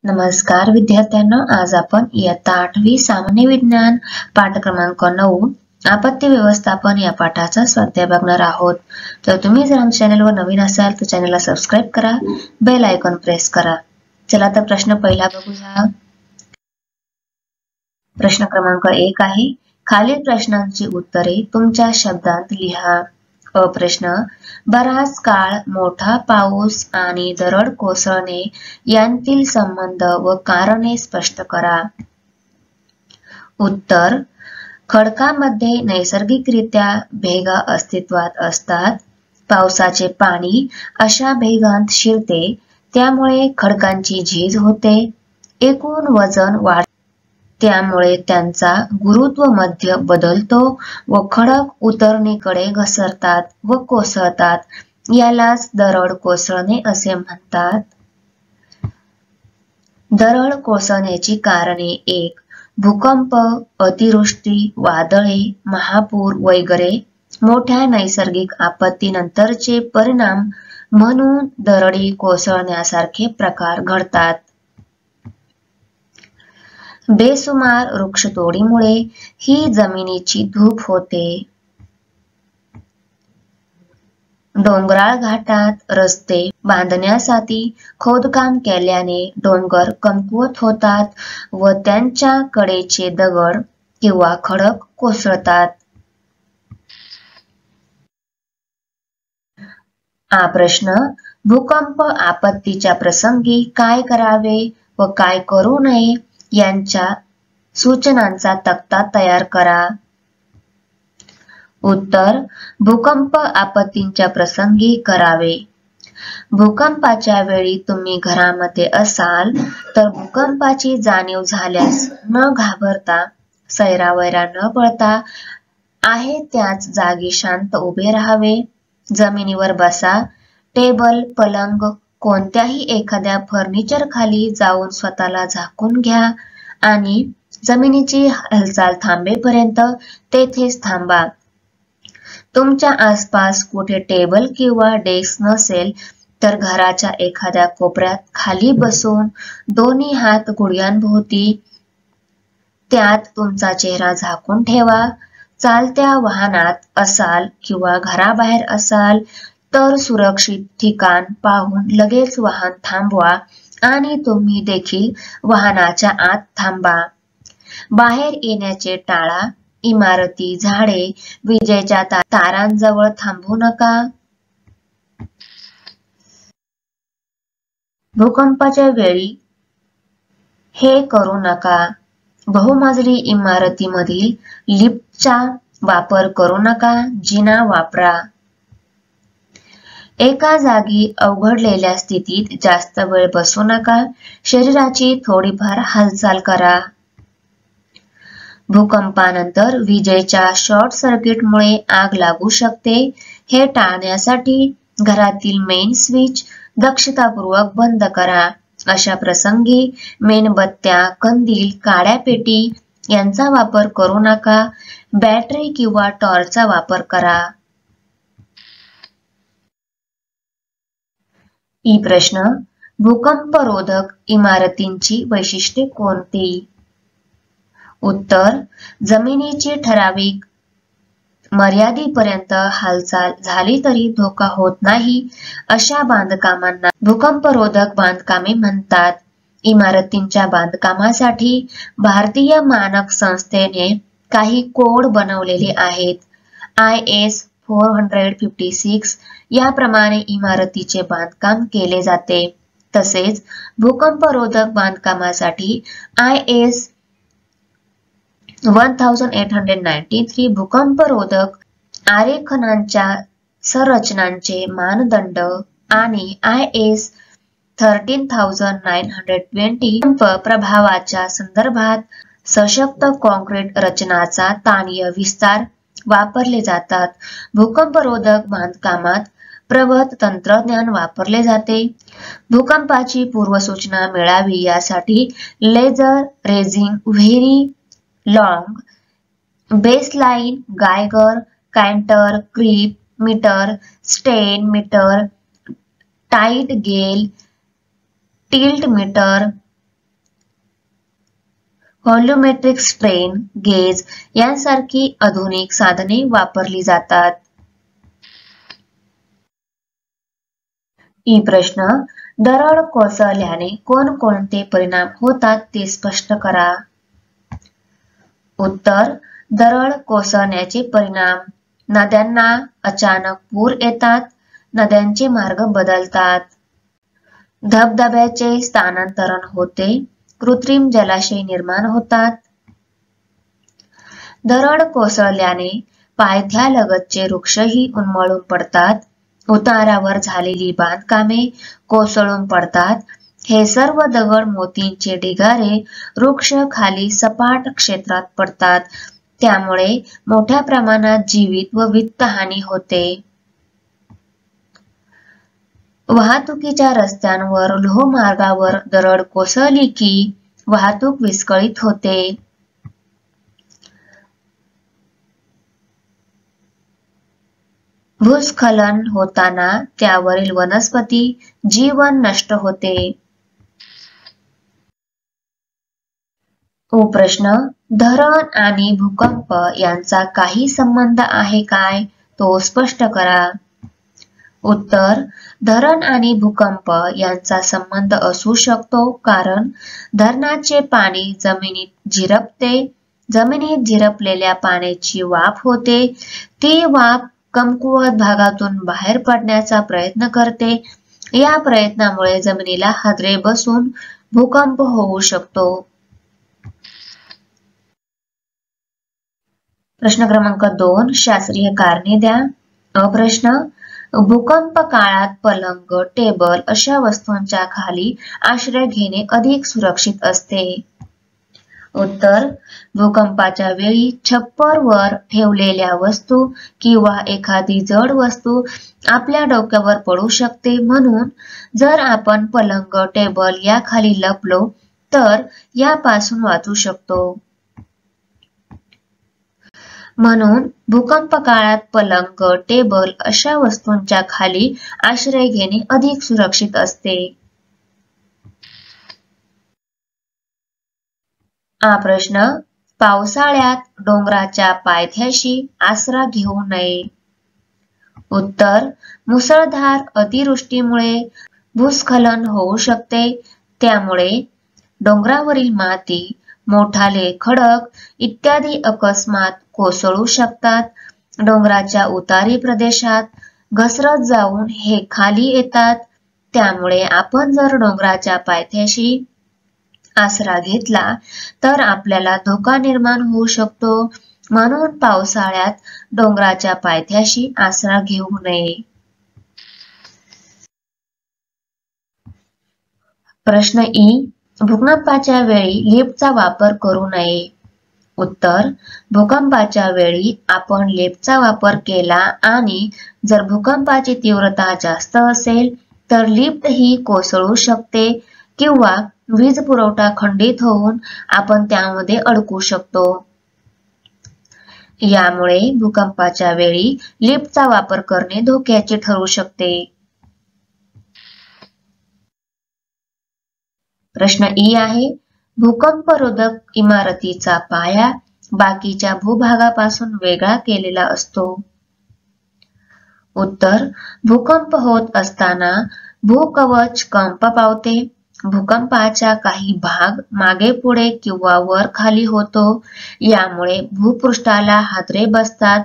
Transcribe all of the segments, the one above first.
नमस्कार विद्यार्थ्यांनो, आज आपण इयत्ता 8वी सामान्य विज्ञान पाठ क्रमांक 9 आपत्ती व्यवस्थापन या पाठाचा स्वाध्याय बघणार आहोत। तर तुम्ही जर आमच्या चॅनलवर नवीन असाल तर चॅनलला सबस्क्राइब करा, बेल आयकॉन प्रेस करा। चला तर प्रश्न पहिला बघूया। प्रश्न क्रमांक 1 आहे, खालील प्रश्नांची उत्तरे तुमच्या शब्दात लिहा। प्रश्न, बराच काळ मोठा पाऊस आणि दरड कोसळणे यांतील संबंध व कारणे स्पष्ट करा। उत्तर, खडकामध्ये नैसर्गिकरित्या भेगा अस्तित्वात असतात। पावसाचे पाणी अशा भेगांत शिरते, त्यामुळे खडकांची झीज होते। एकूण वजन वाढते, त्यामुळे त्यांचा गुरुत्व मध्य बदलतो व खडक उतरणीकडे घसरतात व कोसळतात। यालाच दरड कोसळणे असे म्हणतात। दरड कोसळण्याची कारणे: 1. भूकंप, अतिवृष्टी, वादळे, महापूर वगैरे मोठ्या नैसर्गिक आपत्तीनंतरचे परिणाम म्हणून दरडी कोसळण्यासारखे प्रकार घडतात। बेसुमार वृक्षतोडीमुळे ही जमिनीची धूप होते। डोंगराळ घाटात रस्ते बांधण्यासाठी खोदकाम केल्याने डोंगर कमकुवत होतात व त्यांच्या कडेचे दगड किंवा खडक कोसळतात। हा प्रश्न, भूकंप आपत्तीच्या प्रसंगी काय करावे व काय करू नये यांच्या सूचनांचा तक्ता तयार करा। उत्तर, भूकंप आपत्तीच्या प्रसंगी करावे। भूकंपाच्या वेळी तुम्ही घरामध्ये असाल तर भूकंपाची जाणीव झाल्यास न घाबरता, सैरावैरा न पळता आहे त्याच जागी शांत उभे राहावे। जमिनीवर बसा, टेबल, पलंग कोणत्याही एखाद्या फर्निचर खाली जाऊन स्वतःला झाकून घ्या आणि जमिनीची हालचाल थांबेपर्यंत तेथेच थांबा। तुमच्या आसपास कुठे टेबल किंवा डेस्क नसेल तर घराच्या एखाद्या कोपऱ्यात खाली बसून दोन्ही हात गुडघ्यांभोवती, त्यात तुमचा चेहरा झाकून ठेवा। चालत्या वाहनात असाल किंवा घराबाहेर असाल तर सुरक्षित ठिकाण पाहून लगेच वाहन थांबवा आणि तुम्ही देखील वाहनाच्या आत थांबा। बाहेर येण्याचे टाळा। इमारती, झाडे, विजेच्या तारांजवळ थांबू नका। भूकंपाच्या वेळी हे करू नका: बहुमजली इमारतीमधील लिफ्टचा वापर करू नका, जिना वापरा। एका जागी अवघडलेल्या स्थितीत जास्त वेळ बसू नका, शरीराची थोडीफार हालचाल करा। भूकंपानंतर विजेच्या शॉर्ट सर्किटमुळे आग लागू शकते, हे टाळण्यासाठी घरातील मेन स्विच दक्षतापूर्वक बंद करा। अशा प्रसंगी मेणबत्त्या, कंदील, काड्या पेटी यांचा वापर करू नका, बॅटरी किंवा टॉर्चचा वापर करा। ई प्रश्न, भूकंपरोधक इमारतींची वैशिष्ट्ये कोणती? उत्तर, जमिनीची ठराविक मर्यादेपर्यंत हालचाल झाली तरी धोका होत नाही अशा बांधकामांना भूकंपरोधक बांधकामे म्हणतात। इमारतींच्या बांधकामासाठी भारतीय मानक संस्थेने काही कोड बनवलेले आहेत। IS 456 याप्रमाणे इमारतीचे बांधकाम केले जाते। तसेच भूकंपरोधक बांधकामासाठी IS 1893 भूकंपरोधक आरेखनांच्या संरचनांचे मानदंड आणि IS 13920 भूकंप प्रभावाच्या संदर्भात सशक्त काँक्रीट रचनाचा ताणीय विस्तार वापरले जातात। भूकंपरोधक बांधकामात प्रबळ तंत्रज्ञान वापरले जाते। भूकंपाची पूर्वसूचना मिळावी यासाठी laser ranging, very long baseline, Geiger counter, creep meter, strain meter, tide gauge, tilt meter, volumetric strain gauge यांसारखी आधुनिक साधने वापरली जातात. ई प्रश्न, दरड कोसळल्याने कोणकोणते परिणाम होतात ते स्पष्ट करा. उत्तर, दरड कोसळण्याचे परिणाम: नद्यांना अचानक पूर येतात, नद्यांचे मार्ग बदलतात, धबधब्याचे स्थानांतरण होते, कृत्रिम जलाशय निर्माण होतात. दरड कोसळल्याने पायथ्यालगतचे वृक्षही उन्मळून पडतात, उतारावर झालेली बांधकामे कोसळून पडतात. हे सर्व दगड मोतींचे ढिगारे वृक्ष खाली सपाट क्षेत्रात पडतात, त्यामुळे मोठ्या प्रमाणात जीवित व वित्तहानी होते. वाहतुकीच्या रस्त्यांवर लोहमार्गावर दरड कोसळली की वाहतूक विस्कळीत होते. भूस्खलन होताना त्यावरील वनस्पती जीवन नष्ट होते. प्रश्न, धरण आणि भूकंप यांचा काही संबंध आहे काय? तो स्पष्ट करा. उत्तर, धरण आणि भूकंप यांचा संबंध असू शकतो कारण धरणाचे पाणी जमिनीत झिरपते. जमिनीत झिरपलेल्या पाण्याची वाफ होते. ती वाफ कमकुवत भागातून बाहेर पडण्याचा प्रयत्न करते. या प्रयत्नामुळे जमिनीला हादरे बसून भूकंप होऊ शकतो. प्रश्न क्रमांक 2, शास्त्रीय कारणे द्या. प्रश्न, भूकंप काळात पलंग, टेबल अशा वस्तूंच्या खाली आश्रय घेणे अधिक सुरक्षित असते. उत्तर, भूकंपाच्या वेळी छप्परवर ठेवलेल्या वस्तू किंवा एखादी जड वस्तू आपल्या डोक्यावर पडू शकते, म्हणून जर आपण पलंग, टेबल याखाली लपलो तर यापासून वाचू शकतो. म्हणून भूकंप काळात पलंग, टेबल अशा वस्तूंच्या खाली आश्रय घेणे अधिक सुरक्षित असते. प्रश्न, पावसाळ्यात डोंगराच्या पायथ्याशी आसरा घेऊ नये. उत्तर, मुसळधार अतिवृष्टीमुळे भूस्खलन होऊ शकते. त्यामुळे डोंगरावरील माती, मोठाले खडक इत्यादी अकस्मात कोसळू शकतात. डोंगराच्या उतारी प्रदेशात घसरत जाऊन हे खाली येतात. त्यामुळे आपण जर डोंगराच्या पायथ्याशी आसरा घेतला तर आपल्याला धोका निर्माण होऊ शकतो. म्हणून पावसाळ्यात डोंगराच्या पायथ्याशी आसरा घेऊ नये. प्रश्न ई, भूकंपाच्या वेळी लिफ्टचा वापर करू नये. उत्तर, भूकंपाच्या वेळी आपण लिफ्टचा वापर केला आणि जर भूकंपाची तीव्रता जास्त असेल तर लिफ्ट ही कोसळू शकते किंवा वीज पुरवठा खंडित होऊन आपण त्यामध्ये अडकू शकतो. यामुळे भूकंपाच्या वेळी लिफ्टचा वापर करणे धोक्याचे ठरू शकते. प्रश्न ई आहे, भूकंपरोधक इमारतीचा पाया बाकीच्या भूभागापासून वेगळा केलेला असतो. उत्तर, भूकंप होत असताना भूकवच कंप पावते. भूकंपाचा काही भाग मागे पुढे किंवा वर खाली होतो. यामुळे भूपृष्ठाला हादरे बसतात.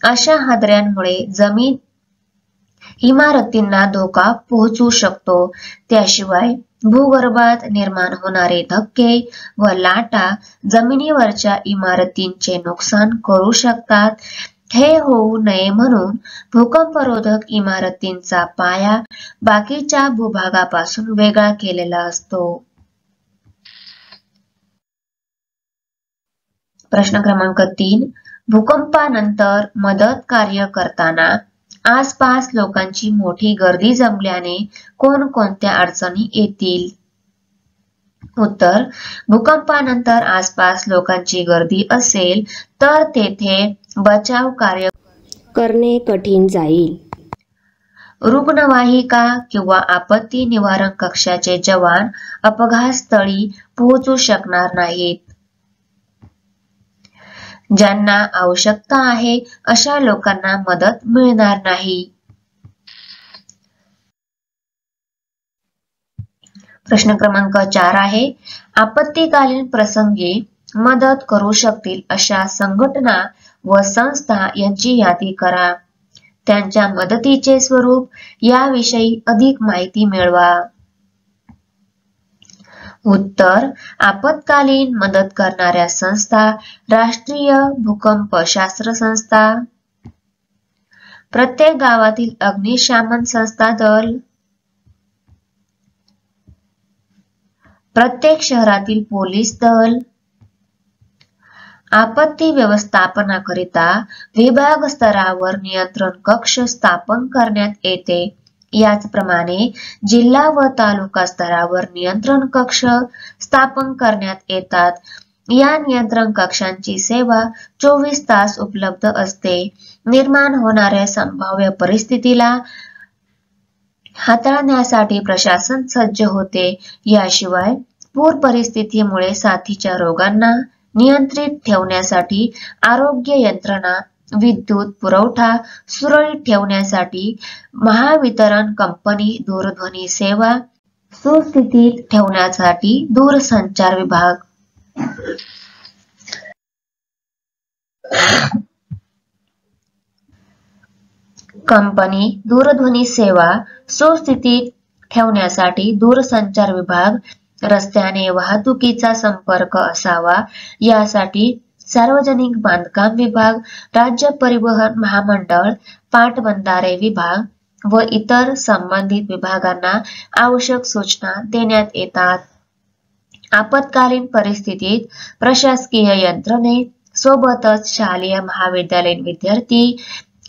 अशा हादऱ्यांमुळे जमीन इमारतींना धोका पोहोचू शकतो. त्याशिवाय भूगर्भात निर्माण होणारे धक्के व लाटा जमिनीवरच्या इमारतींचे नुकसान करू शकतात. हे होऊ नये म्हणून भूकंपरोधक इमारतींचा पाया बाकीच्या भूभागापासून वेगळा केलेला असतो. प्रश्न क्रमांक 3, भूकंपानंतर मदत कार्य करताना आसपास लोकांची मोठी गर्दी जमल्याने कोणकोणत्या अडचणी येतील? उत्तर, भूकंपानंतर आसपास लोकांची गर्दी असेल तर तेथे बचाव कार्य करणे कठीण जाईल. रुग्णवाहिका किंवा आपत्ती निवारण कक्षाचे जवान अपघातस्थळी पोहोचू शकणार नाहीत. ज्यांना आवश्यकता आहे अशा लोकांना मदत मिळणार नाही. प्रश्न क्रमांक 4 आहे, आपत्कालीन प्रसंगी मदत करू शकतील अशा संघटना व संस्था यांची यादी करा. त्यांच्या मदतीचे स्वरूप याविषयी अधिक माहिती मिळवा. उत्तर, आपत्कालीन मदत करणाऱ्या संस्था: राष्ट्रीय भूकंपशास्त्र संस्था, प्रत्येक गावातील अग्निशमन संस्था दल, प्रत्येक शहरातील पोलीस दल. आपत्ती व्यवस्थापनाकरिता विभाग स्तरावर नियंत्रण कक्ष स्थापन करण्यात येते. याचप्रमाणे जिल्हा व तालुका स्तरावर नियंत्रण कक्ष स्थापन करण्यात येतात. या नियंत्रण कक्षांची सेवा 24 तास उपलब्ध असते. निर्माण होणाऱ्या संभाव्य परिस्थितीला हाताळण्यासाठी प्रशासन सज्ज होते. याशिवाय पूर परिस्थितीमुळे साथीच्या रोगांना नियंत्रित ठेवण्यासाठी आरोग्य यंत्रणा, विद्युत पुरवठा सुरळीत ठेवण्यासाठी महावितरण कंपनी, दूरध्वनी सेवा सुस्थितीत ठेवण्यासाठी दूरसंचार विभाग. कंपनी, दूरध्वनी सेवा सुस्थितीत ठेवण्यासाठी दूरसंचार विभाग. रस्त्याने वाहतुकीचा संपर्क असावा यासाठी सार्वजनिक बांधकाम विभाग, राज्य परिवहन महामंडळ, पाटबंधारे विभाग व इतर संबंधित विभागांना आवश्यक सूचना देण्यात येतात. आपत्कालीन परिस्थितीत प्रशासकीय यंत्रणे सोबतच शालेय महाविद्यालयीन विद्यार्थी,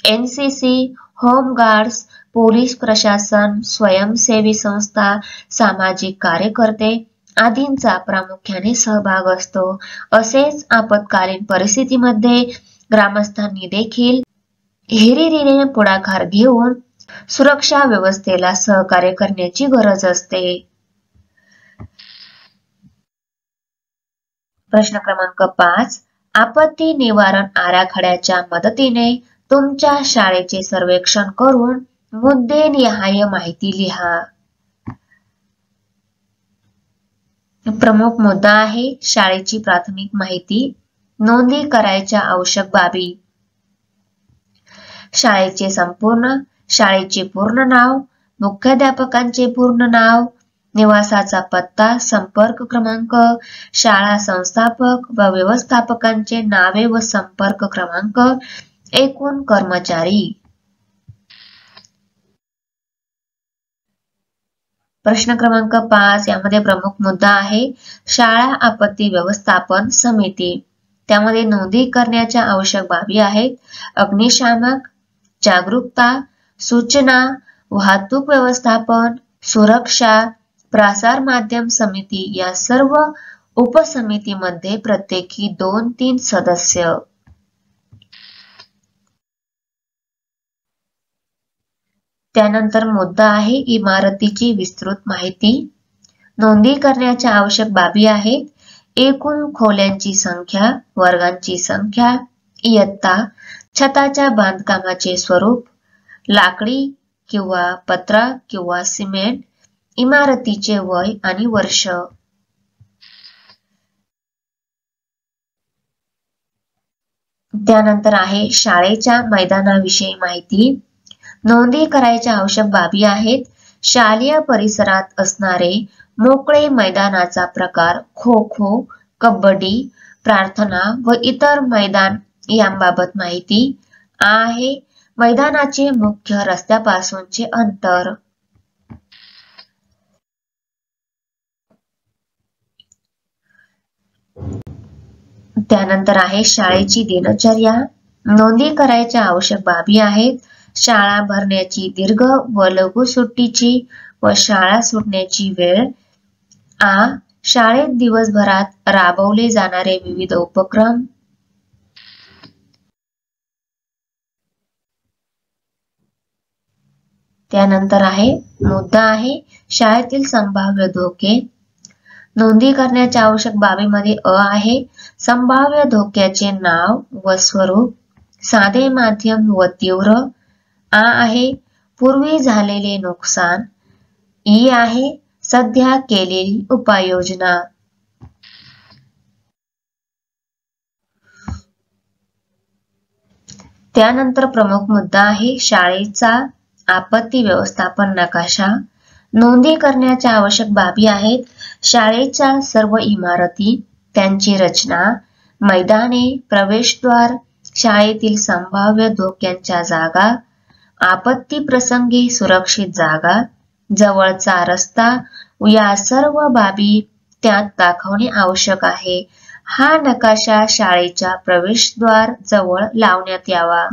एनसीसी, होमगार्ड्स, पोलीस प्रशासन, स्वयंसेवी संस्था, सामाजिक कार्यकर्ते आदींचा प्रामुख्याने सहभाग असतो. असेच आपत्कालीन परिस्थितीमध्ये ग्रामस्थांनी देखील हिरिरीने पुढाकार घेऊन सुरक्षा व्यवस्थेला सहकार्य करण्याची गरज असते. प्रश्न क्रमांक 5, आपत्ती निवारण आराखड्याच्या मदतीने तुमच्या शाळेचे सर्वेक्षण करून मुद्देनिहाय माहिती लिहा. प्रमुख मुद्दा आहे शाळेची प्राथमिक माहिती. नोंदी करायच्या आवश्यक बाबी: शाळेचे पूर्ण नाव, मुख्याध्यापकांचे पूर्ण नाव, निवासाचा पत्ता, संपर्क क्रमांक, शाळा संस्थापक व व्यवस्थापकांचे नावे व संपर्क क्रमांक, एकूण कर्मचारी. प्रश्न क्रमांक 5 यामध्ये प्रमुख मुद्दा आहे शाळा आपत्ती व्यवस्थापन समिती. त्यामध्ये नोंदी करण्याच्या आवश्यक बाबी आहेत: अग्निशामक, जागरूकता, सूचना, वाहतूक व्यवस्थापन, सुरक्षा, प्रसार माध्यम समिती. या सर्व उपसमितीमध्ये प्रत्येकी 2-3 सदस्य. त्यानंतर मुद्दा आहे इमारतीची विस्तृत माहिती. नोंदी करण्याच्या आवश्यक बाबी आहेत: एकूण खोल्यांची संख्या, वर्गांची संख्या, इयत्ता, छताच्या बांधकामाचे स्वरूप, लाकडी किंवा पत्रा किंवा सिमेंट, इमारतीचे वय आणि वर्ष. त्यानंतर आहे शाळेच्या मैदानाविषयी माहिती. नोंदी करायच्या आवश्यक बाबी आहेत: शालेय परिसरात असणारे मोकळे मैदानाचा प्रकार, खो-खो, कबड्डी, प्रार्थना व इतर मैदान यांबाबत माहिती आहे. मैदानाचे मुख्य रस्त्यापासूनचे अंतर. त्यानंतर आहे शाळेची दिनचर्या. नोंदी करायच्या आवश्यक बाबी आहेत: शाळा भरण्याची दीर्घ व लघु सुट्टीची व शाळा सुटण्याची वेळ. शाळेत दिवसभरात राबवले जाणारे विविध उपक्रम. त्यानंतर आहे मुद्दा आहे शाळेतील संभाव्य धोके. नोंदी करण्याच्या आवश्यक बाबीमध्ये अ आहे संभाव्य धोक्याचे नाव व स्वरूप, साधे माध्यम व तीव्र, आ आहे पूर्वी झालेले नुकसान, ई आहे सध्या केलेली उपाययोजना. त्यानंतर प्रमुख मुद्दा आहे शाळेचा आपत्ती व्यवस्थापन नकाशा. नोंदी करण्याच्या आवश्यक बाबी आहेत शाळेच्या सर्व इमारती, त्यांची रचना, मैदाने, प्रवेशद्वार, शाळेतील संभाव्य धोक्यांच्या जागा, आपत्ती प्रसंगी सुरक्षित जागा, जवळचा रस्ता या सर्व बाबी त्यात दाखवणे आवश्यक आहे. हा नकाशा शाळेच्या प्रवेशद्वार जवळ लावण्यात यावा.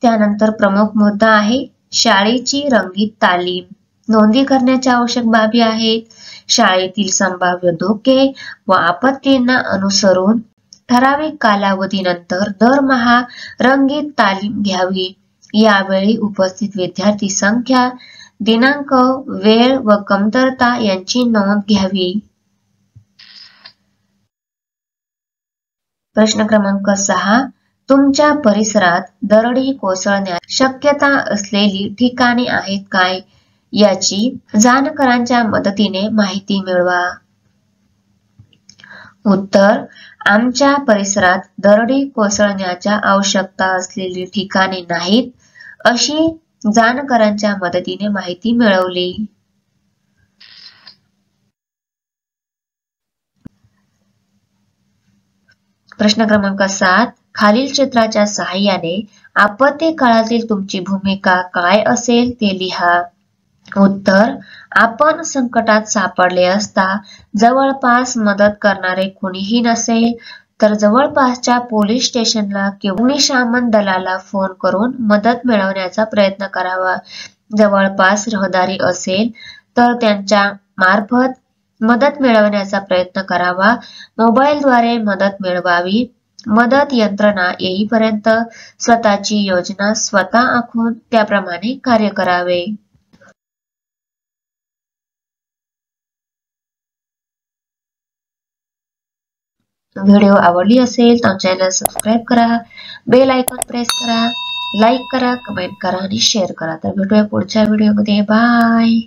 त्यानंतर प्रमुख मुद्दा आहे शाळेची रंगीत तालीम. नोंदी करण्याच्या आवश्यक बाबी आहेत शाळेतील संभाव्य धोके व आपत्तींना अनुसरून ठराविक कालावधीनंतर दरमहा रंगीत तालीम घ्यावी. यावेळी उपस्थित विद्यार्थी संख्या, दिनांक, वेळ व कमतरता यांची नोंद घ्यावी. प्रश्न क्रमांक 6. तुमच्या परिसरात दरडी कोसळण्याची शक्यता असलेली ठिकाणे आहेत काय? याची जाणकारांच्या मदतीने माहिती मिळवा. उत्तर: आमच्या परिसरात दरडी कोसळण्याच्या आवश्यकता असलेली ठिकाणे नाहीत, अशी जाणकारांच्या मदतीने माहिती मिळवली. प्रश्न क्रमांक 7. खालील चित्राच्या सहाय्याने आपत्ती काळातील तुमची भूमिका काय असेल ते लिहा. उत्तर: आपण संकटात सापडले असता जवळपास मदत करणारे कोणीही नसेल तर जवळपासच्या पोलीस स्टेशनला किंवा अग्निशमन दलाला फोन करून मदत मिळवण्याचा प्रयत्न करावा. जवळपास रहदारी असेल तर त्यांच्या मार्फत मदत मिळवण्याचा प्रयत्न करावा. मोबाईलद्वारे मदत मिळवावी. मदत यंत्रणा येईपर्यंत स्वतःची योजना स्वतः आखून त्याप्रमाणे कार्य करावे. व्हिडिओ आवडली असेल तर चॅनल सबस्क्राईब करा, बेल आयकॉन प्रेस करा, लाईक करा, कमेंट करा आणि शेअर करा. तर भेटूया पुढच्या व्हिडिओमध्ये. बाय.